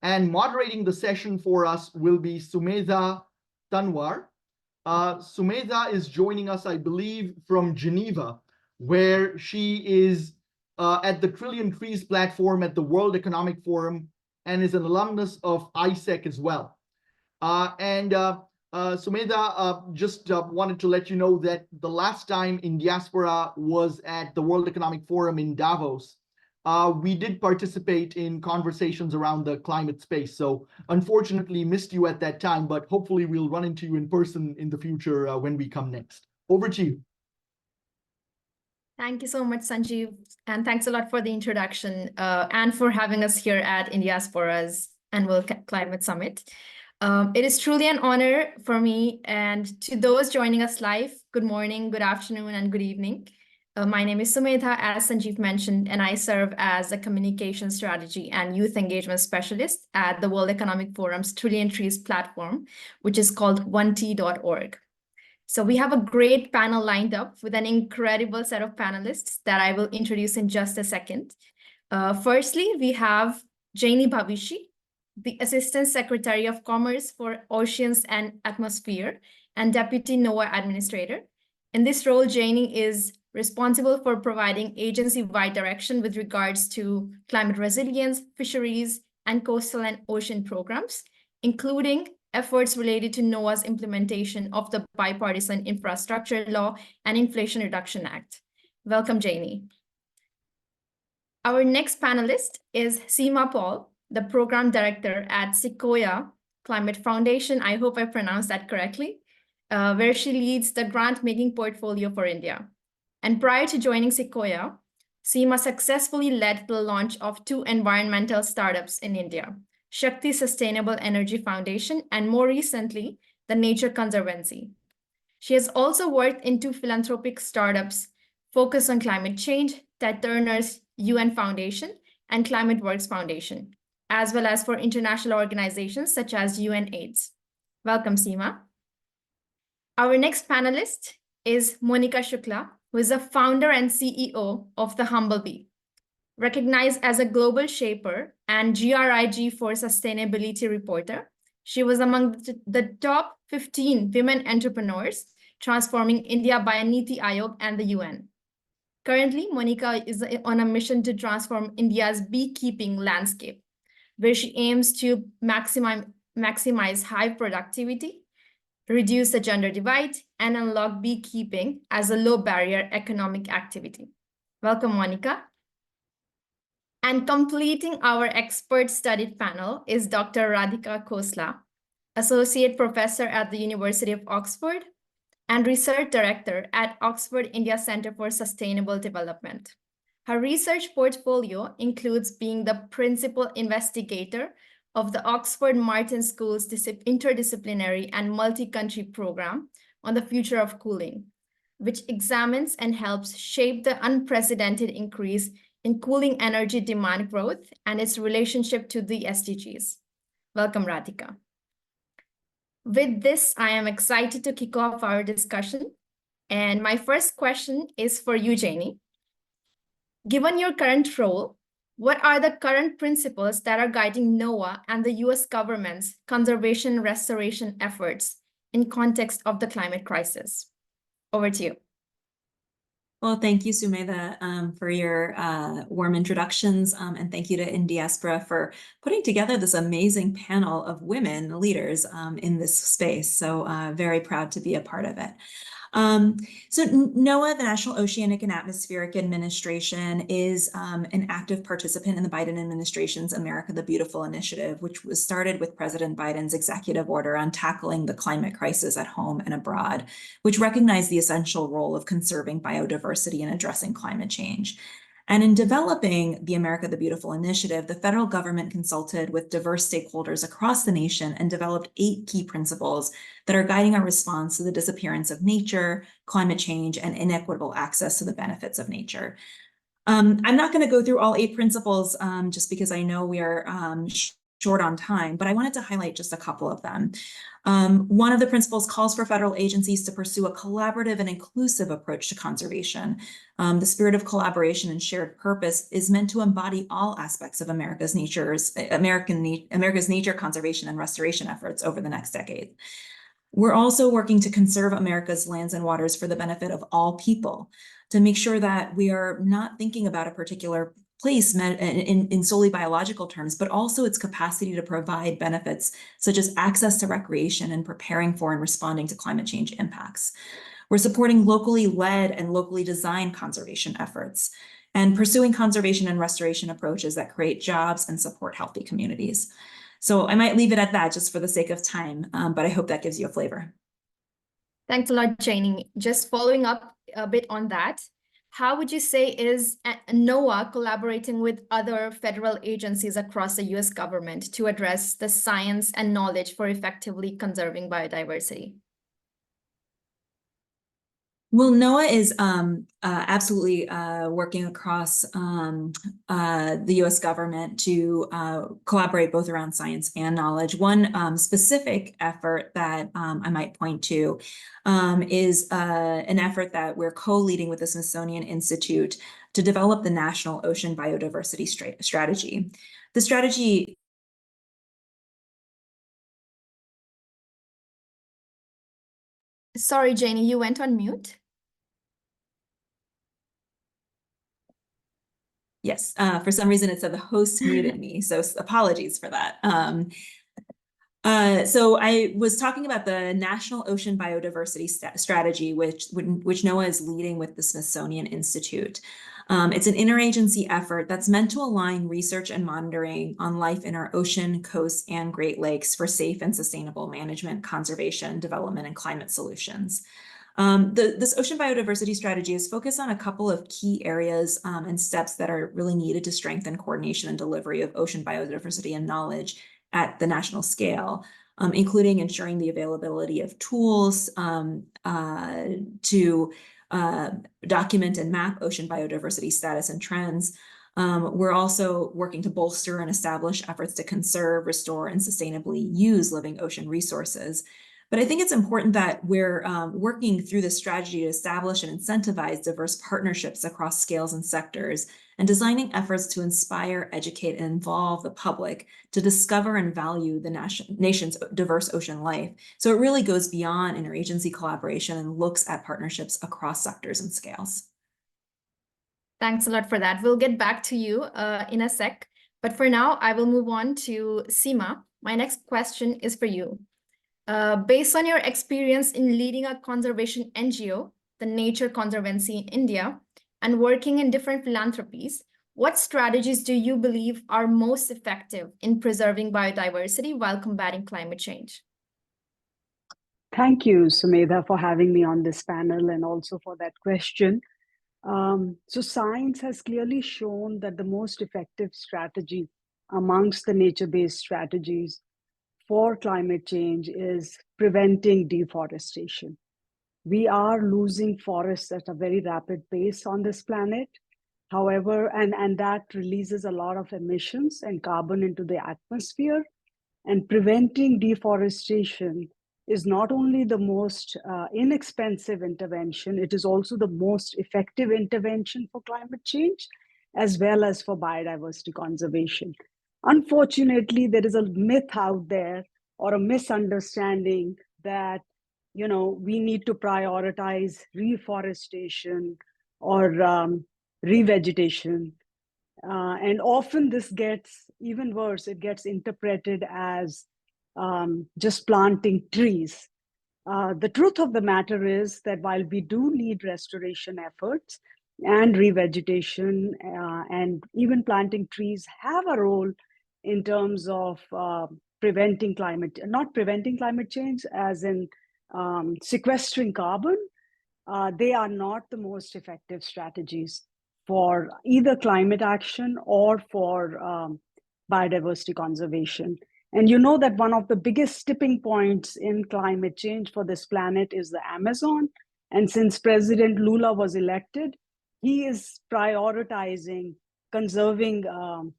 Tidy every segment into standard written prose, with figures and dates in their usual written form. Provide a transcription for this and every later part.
And moderating the session for us will be Sumedha Tanwar. Sumedha is joining us, I believe, from Geneva, where she is at the Trillion Trees platform at the World Economic Forum and is an alumnus of ISEC as well. Sumedha, just wanted to let you know that the last time In Diaspora was at the World Economic Forum in Davos, we did participate in conversations around the climate space. So unfortunately missed you at that time, but hopefully we'll run into you in person in the future when we come next. Over to you. Thank you so much, Sanjeev. And thanks a lot for the introduction and for having us here at In Diaspora's Annual Climate Summit. It is truly an honor for me, and to those joining us live, good morning, good afternoon, and good evening. My name is Sumedha, as Sanjeev mentioned, and I serve as a communication strategy and youth engagement specialist at the World Economic Forum's Trillion Trees platform, which is called 1t.org. So we have a great panel lined up with an incredible set of panelists that I will introduce in just a second. Firstly, we have Jainey Bavishi, the Assistant Secretary of Commerce for Oceans and Atmosphere and Deputy NOAA Administrator. In this role, Jainey is responsible for providing agency-wide direction with regards to climate resilience, fisheries, and coastal and ocean programs, including efforts related to NOAA's implementation of the Bipartisan Infrastructure Law and Inflation Reduction Act. Welcome, Jainey. Our next panelist is Seema Paul, the Program Director at Sequoia Climate Foundation. I hope I pronounced that correctly, where she leads the grant-making portfolio for India. And prior to joining Sequoia, Seema successfully led the launch of 2 environmental startups in India, Shakti Sustainable Energy Foundation, and more recently, the Nature Conservancy. She has also worked in 2 philanthropic startups focused on climate change, Ted Turner's UN Foundation and Climate Works Foundation, as well as for international organizations such as UNAIDS. Welcome, Seema. Our next panelist is Monica Shukla, who is the founder and CEO of The Humble Bee. Recognized as a global shaper and GRIG for sustainability reporter, she was among the top 15 women entrepreneurs transforming India by Niti Aayog and the UN. Currently, Monica is on a mission to transform India's beekeeping landscape, where she aims to maximize hive productivity, reduce the gender divide, and unlock beekeeping as a low-barrier economic activity. Welcome, Monica. And completing our expert-studied panel is Dr. Radhika Khosla, Associate Professor at the University of Oxford and Research Director at Oxford India Center for Sustainable Development. Her research portfolio includes being the principal investigator of the Oxford Martin School's interdisciplinary and multi-country program on the future of cooling, which examines and helps shape the unprecedented increase in cooling energy demand growth and its relationship to the SDGs. Welcome, Radhika. With this, I am excited to kick off our discussion. And my first question is for you, Jainey. Given your current role, what are the current principles that are guiding NOAA and the US government's conservation and restoration efforts in context of the climate crisis? Over to you. Well, thank you, Sumedha, for your warm introductions, and thank you to In Diaspora for putting together this amazing panel of women leaders in this space. So very proud to be a part of it. So NOAA, the National Oceanic and Atmospheric Administration, is an active participant in the Biden administration's America the Beautiful initiative, which was started with President Biden's executive order on tackling the climate crisis at home and abroad, which recognized the essential role of conserving biodiversity and addressing climate change. And in developing the America the Beautiful initiative, the federal government consulted with diverse stakeholders across the nation and developed 8 key principles that are guiding our response to the disappearance of nature, climate change, and inequitable access to the benefits of nature. I'm not going to go through all 8 principles just because I know we are short on time, but I wanted to highlight just a couple of them. One of the principles calls for federal agencies to pursue a collaborative and inclusive approach to conservation. The spirit of collaboration and shared purpose is meant to embody all aspects of America's nature conservation and restoration efforts over the next decade. We're also working to conserve America's lands and waters for the benefit of all people, to make sure that we are not thinking about a particular place in solely biological terms, but also its capacity to provide benefits such as access to recreation and preparing for and responding to climate change impacts. We're supporting locally led and locally designed conservation efforts and pursuing conservation and restoration approaches that create jobs and support healthy communities. So I might leave it at that just for the sake of time, but I hope that gives you a flavor. Thanks a lot, Jainey. Just following up a bit on that, how would you say is NOAA collaborating with other federal agencies across the US government to address the science and knowledge for effectively conserving biodiversity? Well, NOAA is absolutely working across the US government to collaborate both around science and knowledge. One specific effort that I might point to is an effort that we're co-leading with the Smithsonian Institute to develop the National Ocean Biodiversity Strategy. The strategy Sorry, Jainey, you went on mute. Yes, for some reason it said the host muted me, so apologies for that. So I was talking about the National Ocean Biodiversity Strategy, which NOAA is leading with the Smithsonian Institute. It's an interagency effort that's meant to align research and monitoring on life in our ocean, coasts, and Great Lakes for safe and sustainable management, conservation, development, and climate solutions. This ocean biodiversity strategy is focused on a couple of key areas and steps that are really needed to strengthen coordination and delivery of ocean biodiversity and knowledge at the national scale, including ensuring the availability of tools to document and map ocean biodiversity status and trends. We're also working to bolster and establish efforts to conserve, restore, and sustainably use living ocean resources. But I think it's important that we're working through this strategy to establish and incentivize diverse partnerships across scales and sectors, and designing efforts to inspire, educate, and involve the public to discover and value the nation's diverse ocean life. So it really goes beyond interagency collaboration and looks at partnerships across sectors and scales. Thanks a lot for that. We'll get back to you in a sec. But for now, I will move on to Seema. My next question is for you. Based on your experience in leading a conservation NGO, the Nature Conservancy in India, and working in different philanthropies, what strategies do you believe are most effective in preserving biodiversity while combating climate change? Thank you, Sumedha, for having me on this panel and also for that question. So science has clearly shown that the most effective strategy amongst the nature-based strategies for climate change is preventing deforestation. We are losing forests at a very rapid pace on this planet. However, and that releases a lot of emissions and carbon into the atmosphere. And preventing deforestation is not only the most inexpensive intervention, it is also the most effective intervention for climate change, as well as for biodiversity conservation. Unfortunately, there is a myth out there or a misunderstanding that, you know, we need to prioritize reforestation or revegetation. And often this gets even worse. It gets interpreted as just planting trees. The truth of the matter is that while we do need restoration efforts and revegetation and even planting trees have a role in terms of preventing not preventing climate change as in sequestering carbon, they are not the most effective strategies for either climate action or for biodiversity conservation. And you know that one of the biggest tipping points in climate change for this planet is the Amazon. And since President Lula was elected, he is prioritizing conserving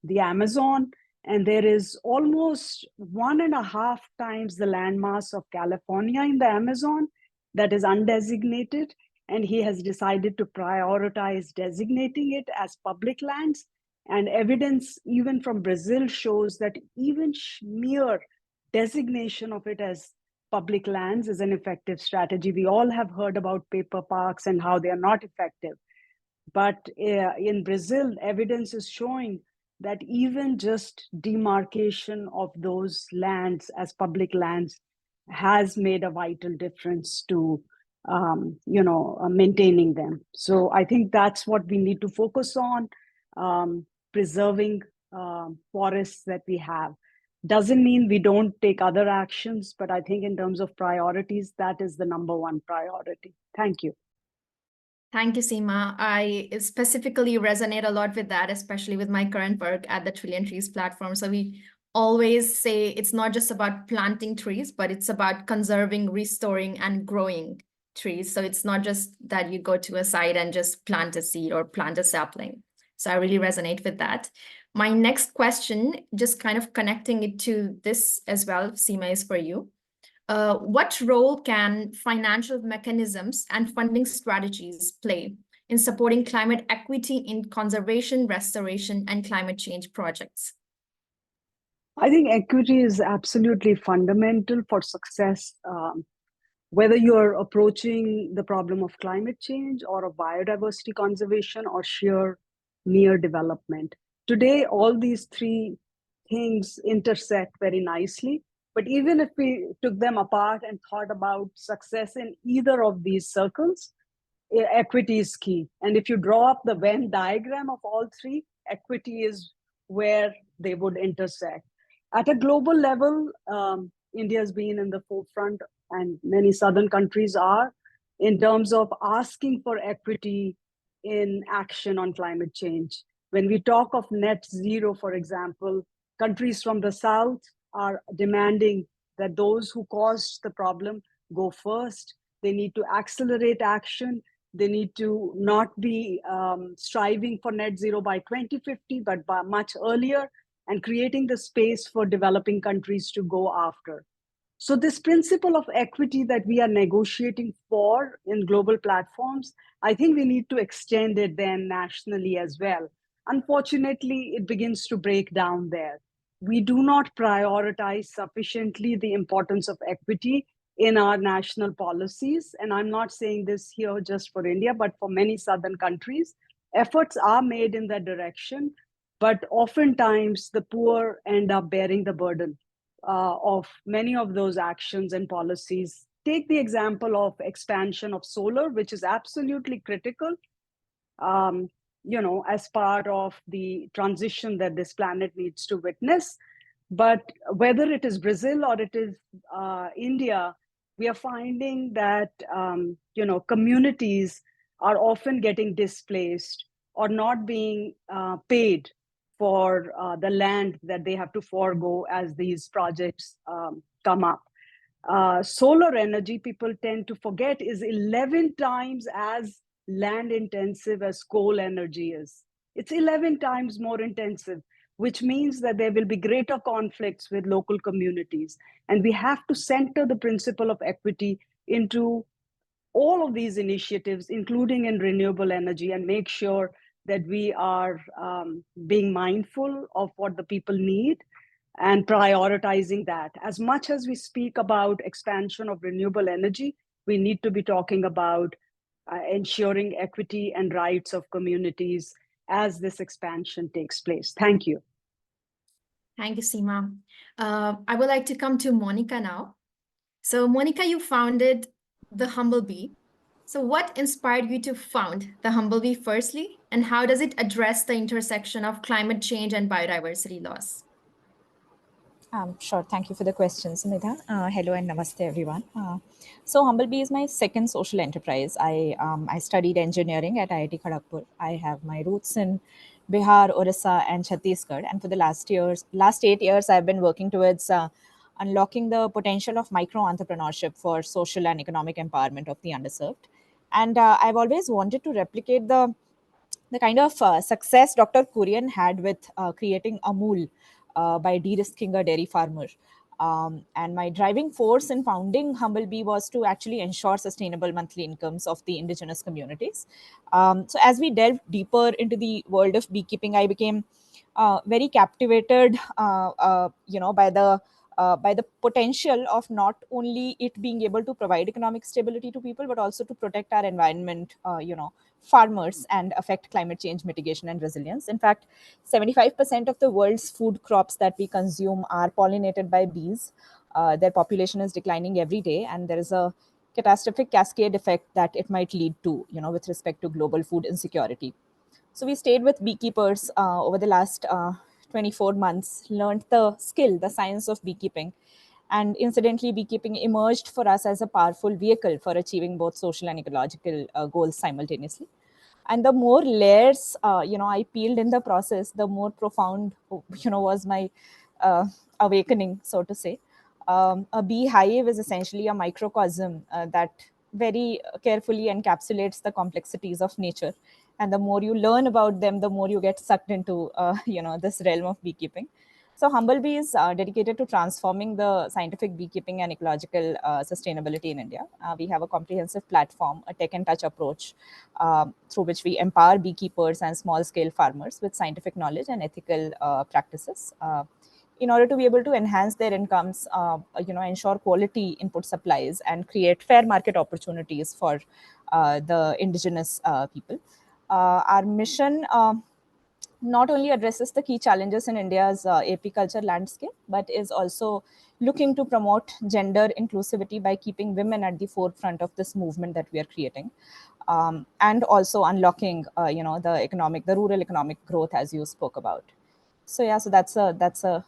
the Amazon And there is almost 1.5 times the landmass of California in the Amazon that is undesignated. And he has decided to prioritize designating it as public lands. And evidence even from Brazil shows that even mere designation of it as public lands is an effective strategy. We all have heard about paper parks and how they are not effective. But in Brazil, evidence is showing that even just demarcation of those lands as public lands has made a vital difference to maintaining them. So I think that's what we need to focus on, preserving forests that we have. Doesn't mean we don't take other actions, but I think in terms of priorities, that is the number one priority. Thank you. Thank you, Seema. I specifically resonate a lot with that, especially with my current work at the Trillion Trees platform. So we always say it's not just about planting trees, but it's about conserving, restoring, and growing trees. So it's not just that you go to a site and just plant a seed or plant a sapling. So I really resonate with that. My next question, just kind of connecting it to this as well, Seema, is for you. What role can financial mechanisms and funding strategies play in supporting climate equity in conservation, restoration, and climate change projects? I think equity is absolutely fundamental for success, whether you're approaching the problem of climate change or of biodiversity conservation or sheer near development. Today, all these three things intersect very nicely. But even if we took them apart and thought about success in either of these circles, equity is key. And if you draw up the Venn diagram of all three, equity is where they would intersect. At a global level, India has been in the forefront, and many southern countries are, in terms of asking for equity in action on climate change. When we talk of net zero, for example, countries from the south are demanding that those who caused the problem go first. They need to accelerate action. They need to not be striving for net zero by 2050, but by much earlier, and creating the space for developing countries to go after. So this principle of equity that we are negotiating for in global platforms, I think we need to extend it then nationally as well. Unfortunately, it begins to break down there. We do not prioritize sufficiently the importance of equity in our national policies. And I'm not saying this here just for India, but for many southern countries. Efforts are made in that direction, but oftentimes the poor end up bearing the burden of many of those actions and policies. Take the example of expansion of solar, which is absolutely critical, as part of the transition that this planet needs to witness. But whether it is Brazil or it is India, we are finding that communities are often getting displaced or not being paid for the land that they have to forego as these projects come up. Solar energy, people tend to forget, is 11 times as land intensive as coal energy is. It's 11 times more intensive, which means that there will be greater conflicts with local communities. And we have to center the principle of equity into all of these initiatives, including in renewable energy, and make sure that we are being mindful of what the people need and prioritizing that. As much as we speak about expansion of renewable energy, we need to be talking about ensuring equity and rights of communities as this expansion takes place. Thank you. Thank you, Seema. I would like to come to Monica now. So Monica, you founded the Humble Bee. So what inspired you to found the Humble Bee firstly, and how does it address the intersection of climate change and biodiversity loss? Sure. Thank you for the question, Sumedha. Hello and namaste, everyone. So Humblebee is my second social enterprise. I studied engineering at IIT Kharagpur. I have my roots in Bihar, Orissa, and Chhattisgarh. And for the last 8 years, I've been working towards unlocking the potential of micro-entrepreneurship for social and economic empowerment of the underserved. And I've always wanted to replicate the kind of success Dr. Kurian had with creating Amul, by de-risking a dairy farmer. And my driving force in founding Humblebee was to actually ensure sustainable monthly incomes of the indigenous communities. So as we delved deeper into the world of beekeeping, I became very captivated, by the potential of not only it being able to provide economic stability to people, but also to protect our environment, farmers, and affect climate change mitigation and resilience. In fact, 75% of the world's food crops that we consume are pollinated by bees. Their population is declining every day, and there is a catastrophic cascade effect that it might lead to, with respect to global food insecurity. So we stayed with beekeepers over the last 24 months, learned the skill, the science of beekeeping. And incidentally, beekeeping emerged for us as a powerful vehicle for achieving both social and ecological goals simultaneously. And the more layers, I peeled in the process, the more profound, was my awakening, so to say. A beehive is essentially a microcosm that very carefully encapsulates the complexities of nature. And the more you learn about them, the more you get sucked into, this realm of beekeeping. So Humblebee is dedicated to transforming the scientific beekeeping and ecological sustainability in India. We have a comprehensive platform, a tech and touch approach, through which we empower beekeepers and small-scale farmers with scientific knowledge and ethical practices in order to be able to enhance their incomes, ensure quality input supplies, and create fair market opportunities for the indigenous people. Our mission not only addresses the key challenges in India's apiculture landscape, but is also looking to promote gender inclusivity by keeping women at the forefront of this movement that we are creating, and also unlocking, the rural economic growth as you spoke about. So yeah, so that's a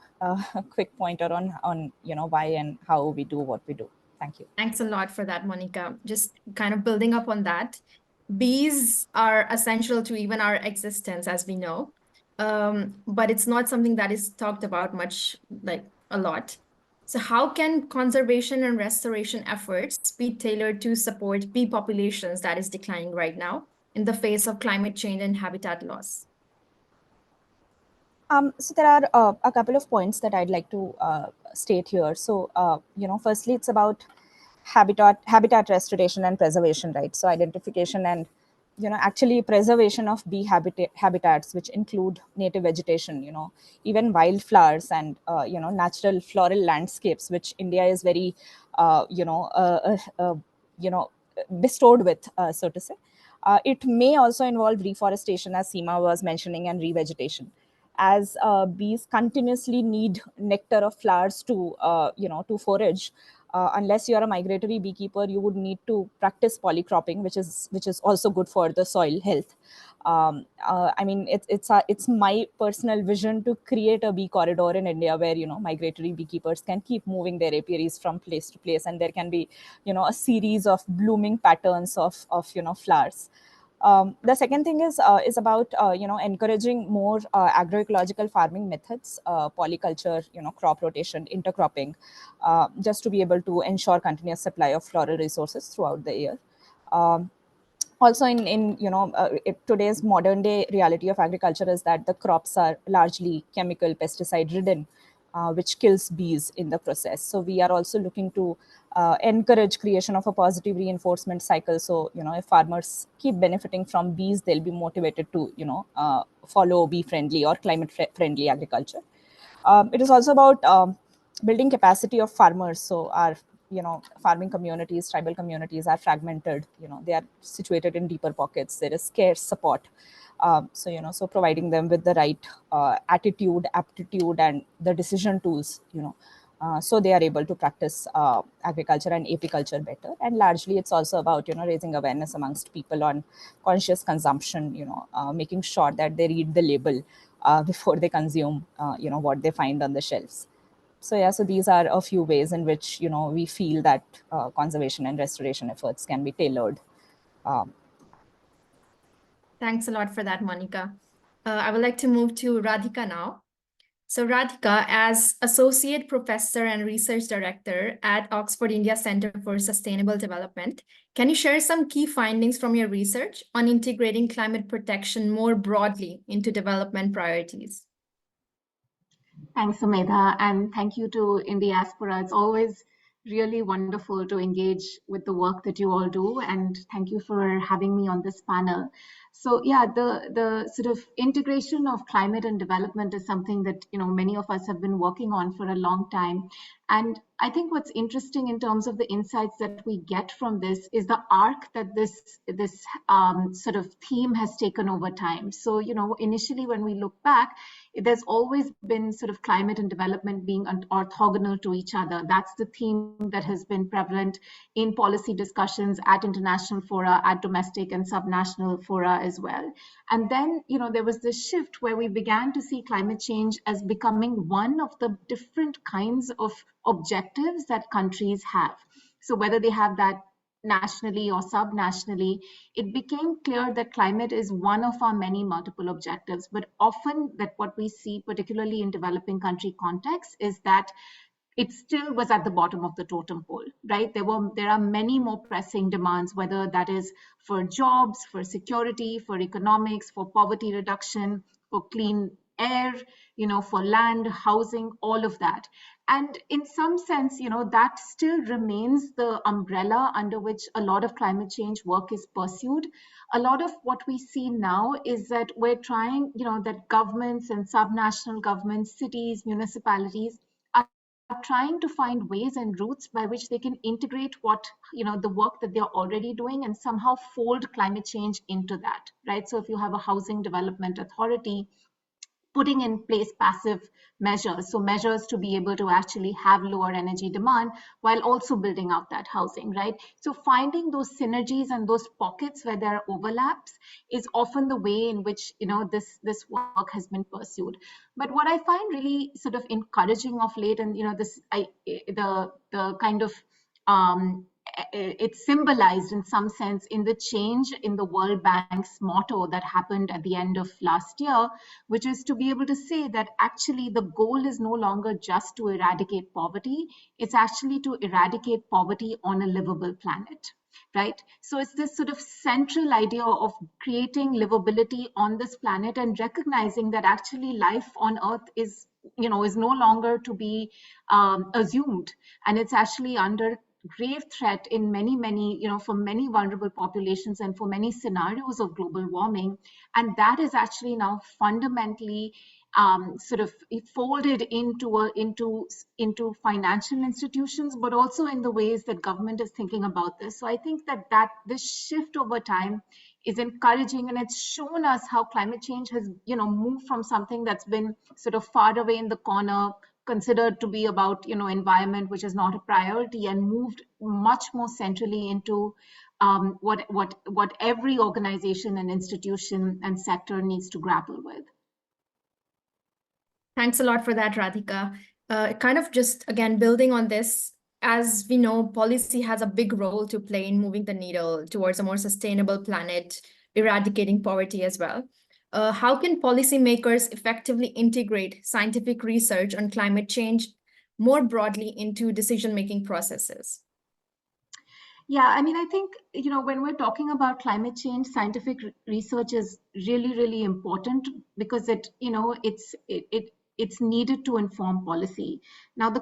quick pointer on why and how we do what we do. Thank you. Thanks a lot for that, Monica. Just kind of building up on that, bees are essential to even our existence, as we know. But it's not something that is talked about much, like a lot. So how can conservation and restoration efforts be tailored to support bee populations that is declining right now in the face of climate change and habitat loss? So there are a couple of points that I'd like to state here. So, firstly, it's about habitat restoration and preservation, right? So identification and, actually preservation of bee habitats, which include native vegetation, even wildflowers and, natural floral landscapes, which India is very, bestowed with, so to say. It may also involve reforestation, as Seema was mentioning, and revegetation, as bees continuously need nectar of flowers to to forage. Unless you are a migratory beekeeper, you would need to practice polycropping, which is also good for the soil health. I mean, it's my personal vision to create a bee corridor in India where migratory beekeepers can keep moving their apiaries from place to place, and there can be a series of blooming patterns of flowers. The second thing is about encouraging more agroecological farming methods, polyculture, crop rotation, intercropping, just to be able to ensure continuous supply of floral resources throughout the year. Also, in today's modern day reality of agriculture is that the crops are largely chemical, pesticide ridden, which kills bees in the process. So we are also looking to encourage creation of a positive reinforcement cycle. So if farmers keep benefiting from bees, they'll be motivated to follow bee friendly or climate friendly agriculture. It is also about building capacity of farmers. So our farming communities, tribal communities are fragmented. They are situated in deeper pockets. There is scarce support. So providing them with the right attitude, aptitude, and the decision tools, so they are able to practice agriculture and apiculture better. And largely, it's also about raising awareness amongst people on conscious consumption. Making sure that they read the label before they consume, what they find on the shelves. So yeah, so these are a few ways in which we feel that conservation and restoration efforts can be tailored. Thanks a lot for that, Monica. I would like to move to Radhika now. So Radhika, as Associate Professor and Research Director at Oxford India Center for Sustainable Development, can you share some key findings from your research on integrating climate protection more broadly into development priorities? Thanks, Sumedha, and thank you to Indiaspora. It's always really wonderful to engage with the work that you all do, and thank you for having me on this panel. So yeah, the sort of integration of climate and development is something that many of us have been working on for a long time. And I think what's interesting in terms of the insights that we get from this is the arc that this sort of theme has taken over time. So initially when we look back, there's always been sort of climate and development being orthogonal to each other. That's the theme that has been prevalent in policy discussions at international fora, at domestic and subnational fora as well. And then, there was this shift where we began to see climate change as becoming one of the different kinds of objectives that countries have. So whether they have that nationally or subnationally, it became clear that climate is one of our many multiple objectives. But often that what we see, particularly in developing country context, is that it still was at the bottom of the totem pole, right? There are many more pressing demands, whether that is for jobs, for security, for economics, for poverty reduction, for clean air, for land, housing, all of that. And in some sense, that still remains the umbrella under which a lot of climate change work is pursued. A lot of what we see now is that we're trying, that governments and subnational governments, cities, municipalities are trying to find ways and routes by which they can integrate what, the work that they're already doing and somehow fold climate change into that, right? So if you have a housing development authority, putting in place passive measures, so measures to be able to actually have lower energy demand while also building out that housing, right? So finding those synergies and those pockets where there are overlaps is often the way in which this work has been pursued. But what I find really sort of encouraging of late, and the kind of it's symbolized in some sense in the change in the World Bank's motto that happened at the end of last year, which is to be able to say that actually the goal is no longer just to eradicate poverty, it's actually to eradicate poverty on a livable planet. Right? So it's this sort of central idea of creating livability on this planet and recognizing that actually life on Earth is no longer to be assumed, and it's actually under grave threat in many, for many vulnerable populations and for many scenarios of global warming. And that is actually now fundamentally sort of folded into financial institutions, but also in the ways that government is thinking about this. So I think that this shift over time is encouraging, and it's shown us how climate change has moved from something that's been sort of far away in the corner, considered to be about environment, which is not a priority, and moved much more centrally into what every organization and institution and sector needs to grapple with. Thanks a lot for that, Radhika. Kind of just, again, building on this, as we know, policy has a big role to play in moving the needle towards a more sustainable planet, eradicating poverty as well. How can policymakers effectively integrate scientific research on climate change more broadly into decision-making processes? Yeah, I mean, I think, when we're talking about climate change, scientific research is really, really important because it's needed to inform policy. Now, the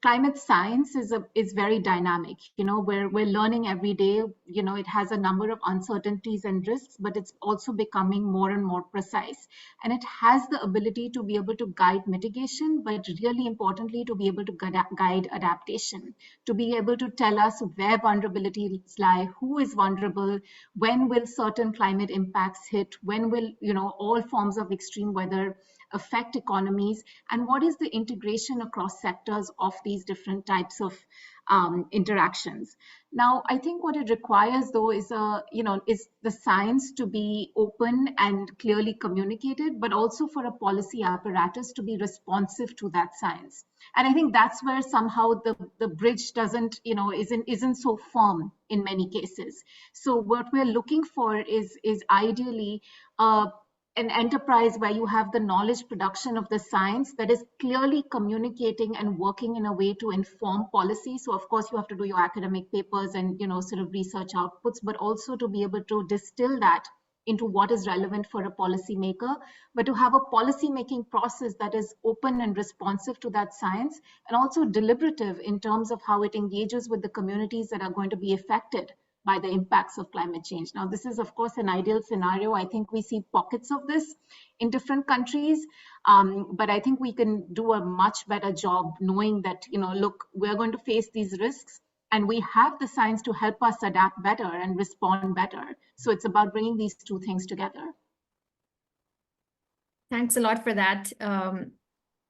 climate science is very dynamic. We're learning every day. It has a number of uncertainties and risks, but it's also becoming more and more precise. And it has the ability to be able to guide mitigation, but really importantly, to be able to guide adaptation, to be able to tell us where vulnerabilities lie, who is vulnerable, when will certain climate impacts hit, when will all forms of extreme weather affect economies, and what is the integration across sectors of these different types of interactions. Now, I think what it requires, though, is the science to be open and clearly communicated, but also for a policy apparatus to be responsive to that science. And I think that's where somehow the bridge isn't so firm in many cases. So what we're looking for is ideally an enterprise where you have the knowledge production of the science that is clearly communicating and working in a way to inform policy. So of course you have to do your academic papers and sort of research outputs, but also to be able to distill that into what is relevant for a policymaker, but to have a policy-making process that is open and responsive to that science, and also deliberative in terms of how it engages with the communities that are going to be affected by the impacts of climate change. Now, this is, of course, an ideal scenario. I think we see pockets of this in different countries, but I think we can do a much better job knowing that, look, we're going to face these risks, and we have the science to help us adapt better and respond better. So it's about bringing these two things together. Thanks a lot for that.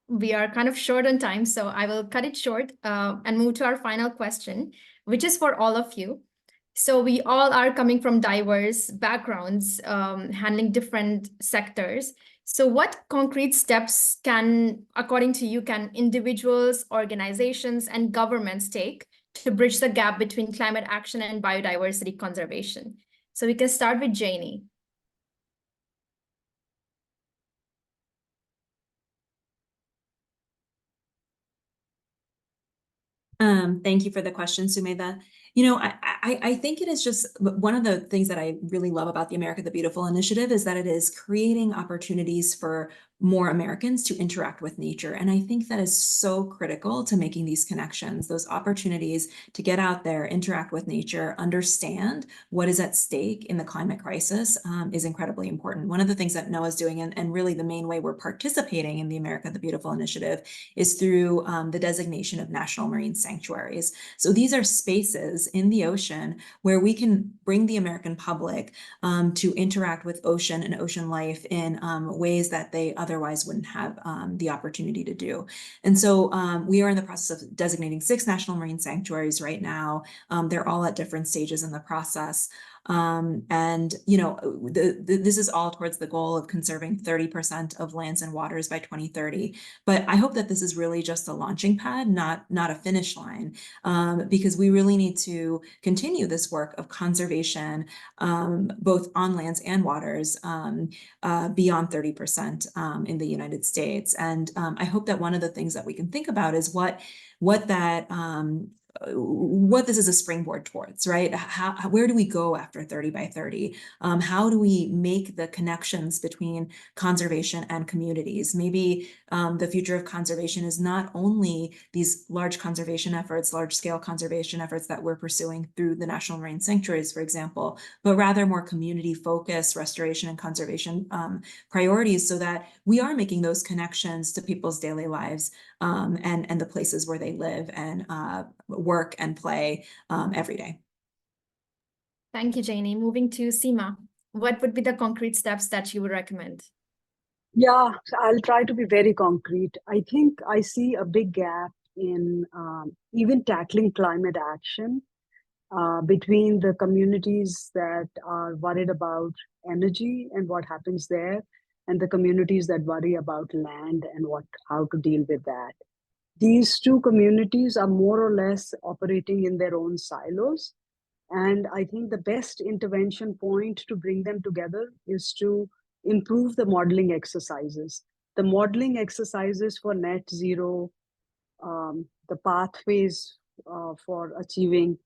We are kind of short on time, so I will cut it short and move to our final question, which is for all of you. So we all are coming from diverse backgrounds, handling different sectors. So what concrete steps according to you, can individuals, organizations, and governments take to bridge the gap between climate action and biodiversity conservation? So we can start with Jainey. Thank you for the question, Sumedha. I think it is just one of the things that I really love about the America the Beautiful initiative is that it is creating opportunities for more Americans to interact with nature. And I think that is so critical to making these connections, those opportunities to get out there, interact with nature, understand what is at stake in the climate crisis is incredibly important. One of the things that NOAA is doing, and really the main way we're participating in the America the Beautiful initiative, is through the designation of national marine sanctuaries. So these are spaces in the ocean where we can bring the American public to interact with ocean and ocean life in ways that they otherwise wouldn't have the opportunity to do. And so we are in the process of designating 6 national marine sanctuaries right now. They're all at different stages in the process. This is all towards the goal of conserving 30% of lands and waters by 2030. But I hope that this is really just a launching pad, not a finish line, because we really need to continue this work of conservation, both on lands and waters, beyond 30% in the United States. And I hope that one of the things that we can think about is what this is a springboard towards, right? Where do we go after 30 by 30? How do we make the connections between conservation and communities? Maybe the future of conservation is not only these large conservation efforts, large scale conservation efforts that we're pursuing through the national marine sanctuaries, for example, but rather more community focused restoration and conservation priorities, so that we are making those connections to people's daily lives and the places where they live and work and play every day. Thank you, Jainey. Moving to Seema, what would be the concrete steps that you would recommend? Yeah, I'll try to be very concrete. I think I see a big gap in even tackling climate action between the communities that are worried about energy and what happens there, and the communities that worry about land and how to deal with that. These two communities are more or less operating in their own silos. And I think the best intervention point to bring them together is to improve the modeling exercises. The modeling exercises for net zero, the pathways for achieving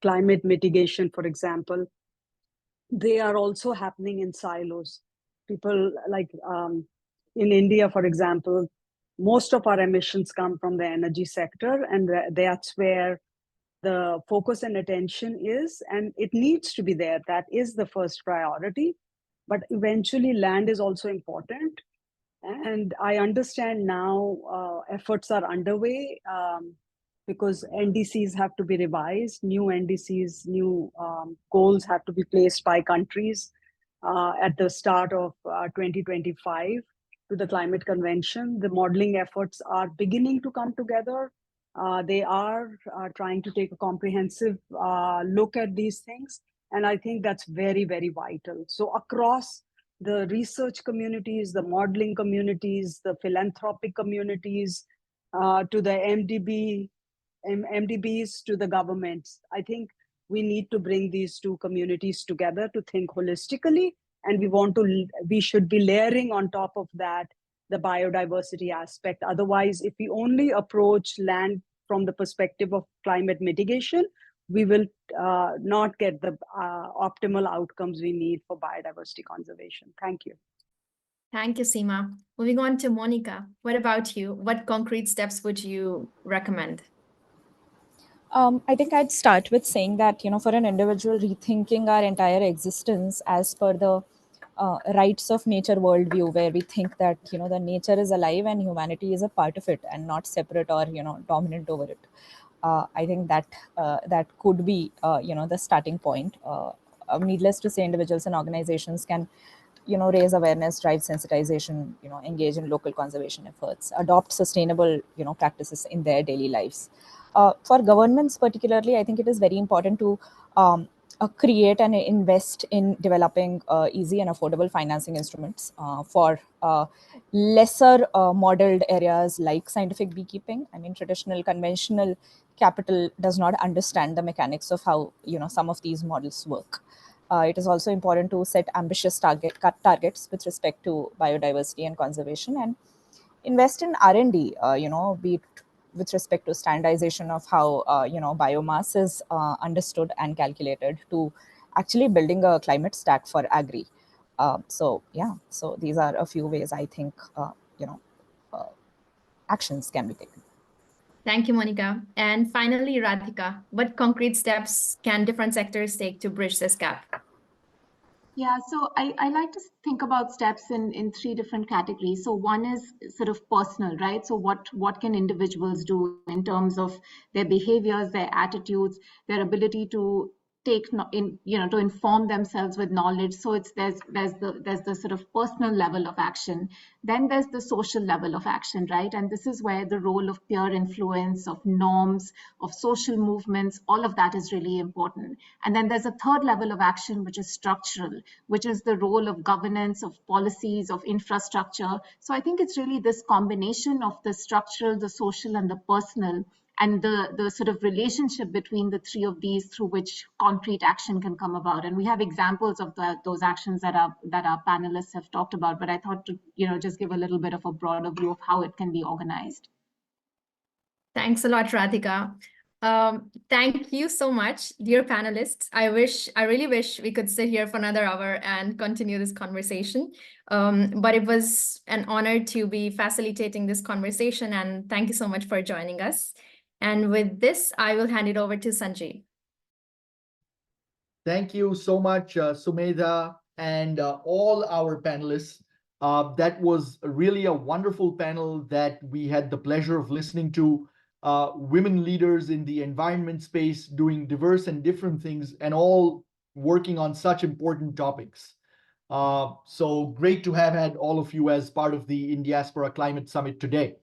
climate mitigation, for example, they are also happening in silos. People like in India, for example, most of our emissions come from the energy sector, and that's where the focus and attention is, and it needs to be there. That is the first priority. But eventually, land is also important. And I understand now efforts are underway because NDCs have to be revised, new NDCs, new goals have to be placed by countries at the start of 2025 to the climate convention. The modeling efforts are beginning to come together. They are trying to take a comprehensive look at these things. And I think that's very, very vital. So across the research communities, the modeling communities, the philanthropic communities, to the MDBs, to the governments, I think we need to bring these two communities together to think holistically. And we should be layering on top of that the biodiversity aspect. Otherwise, if we only approach land from the perspective of climate mitigation, we will not get the optimal outcomes we need for biodiversity conservation. Thank you. Thank you, Seema. Moving on to Monica. What about you? What concrete steps would you recommend? I think I'd start with saying that, for an individual, rethinking our entire existence as per the rights of nature worldview, where we think that, the nature is alive and humanity is a part of it and not separate or, dominant over it. I think that that could be, the starting point. Needless to say, individuals and organizations can, raise awareness, drive sensitization, engage in local conservation efforts, adopt sustainable, practices in their daily lives. For governments particularly, I think it is very important to create and invest in developing easy and affordable financing instruments for lesser modeled areas like scientific beekeeping. I mean, traditional conventional capital does not understand the mechanics of how some of these models work. It is also important to set ambitious targets with respect to biodiversity and conservation, and invest in R&D, be it with respect to standardization of how biomass is understood and calculated, to actually building a climate stack for agri. So these are a few ways I think actions can be taken. Thank you, Monica. And finally, Radhika, what concrete steps can different sectors take to bridge this gap? Yeah, so I like to think about steps in three different categories. So one is sort of personal, right? So what can individuals do in terms of their behaviors, their attitudes, their ability to to inform themselves with knowledge. So there's the sort of personal level of action. Then there's the social level of action, right? And this is where the role of peer influence, of norms, of social movements, all of that is really important. And then there's a third level of action, which is structural, which is the role of governance, of policies, of infrastructure. So I think it's really this combination of the structural, the social, and the personal, and the sort of relationship between the three of these through which concrete action can come about. And we have examples of those actions that our panelists have talked about, but I thought to just give a little bit of a broader view of how it can be organized. Thanks a lot, Radhika. Thank you so much, dear panelists. I really wish we could sit here for another hour and continue this conversation. But it was an honor to be facilitating this conversation, and thank you so much for joining us. And with this, I will hand it over to Sanjay. Thank you so much, Sumedha, and all our panelists. That was really a wonderful panel that we had the pleasure of listening to. Women leaders in the environment space doing diverse and different things, and all working on such important topics. So great to have had all of you as part of the In Diaspora Climate Summit today.